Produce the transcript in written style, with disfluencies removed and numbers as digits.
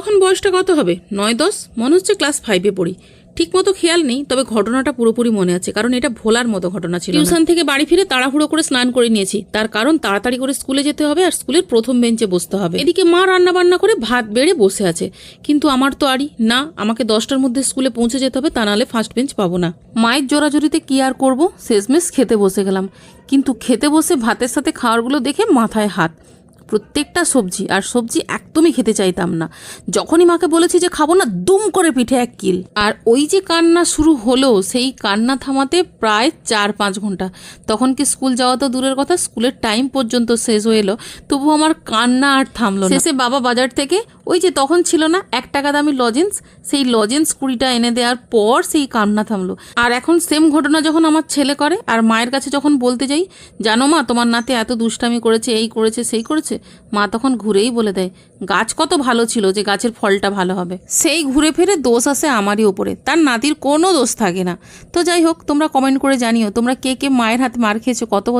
তখন বয়সটা কত হবে, 9-10, মনে হচ্ছে ক্লাস 5-এ পড়ি। ঠিক মতো খেয়াল নেই, তবে ঘটনাটা পুরোপুরি মনে আছে, কারণ এটা ভোলার মতো ঘটনা ছিল। টিউশন থেকে বাড়ি ফিরে তাড়াহুড়ো করে স্নান করে নিয়েছি, তার কারণ তাড়াতাড়ি করে স্কুলে যেতে হবে আর স্কুলের প্রথম বেঞ্চে বসতে হবে। এদিকে মা রান্না বান্না করে ভাত বেড়ে বসে আছে, কিন্তু আমার তো আরই না, আমাকে 10টার মধ্যে স্কুলে পৌঁছে যেতে হবে, তা নাহলে ফার্স্ট বেঞ্চ পাবো না। মায়ের জোরাজোরিতে কি আর করবো, শেষমেশ খেতে বসে গেলাম। কিন্তু খেতে বসে ভাতের সাথে খাওয়ারগুলো দেখে মাথায় হাত। প্রত্যেকটা সবজি, আর সবজি একদমই খেতে চাইতাম না। যখনই মাকে বলেছি যে খাবো না, দুম করে পিঠে এক কিল। আর ওই যে কান্না শুরু হলো, সেই কান্না থামাতে প্রায় 4-5 ঘন্টা। তখন কি স্কুল যাওয়া তো দূরের কথা, স্কুলের টাইম পর্যন্ত শেষ হয়ে এলো, তবু আমার কান্না আর থামলো না। শেষে বাবা বাজার থেকে ওই যে তখন ছিল না 1 টাকা দামি লজেন্স, সেই লজেন্স 20টা এনে দেওয়ার পর সেই কান্না থামলো। আর এখন সেম ঘটনা যখন আমার ছেলে করে, আর মায়ের কাছে যখন বলতে যাই, জানো মা তোমার নাতি এত দুষ্টামি করেছে, এই করেছে সেই করেছে, মা তখন ঘুরেই বলে দেয় গাছ কত ভালো ছিল যে গাছের ফলটা ভালো হবে। সেই ঘুরে ফিরে দোষ আসে আমারই ওপরে, তার নাতির কোনো দোষ থাকে না। তো যাই হোক, তোমরা কমেন্ট করে জানিও তোমরা কে কে মায়ের হাতে মার খেয়েছো, কত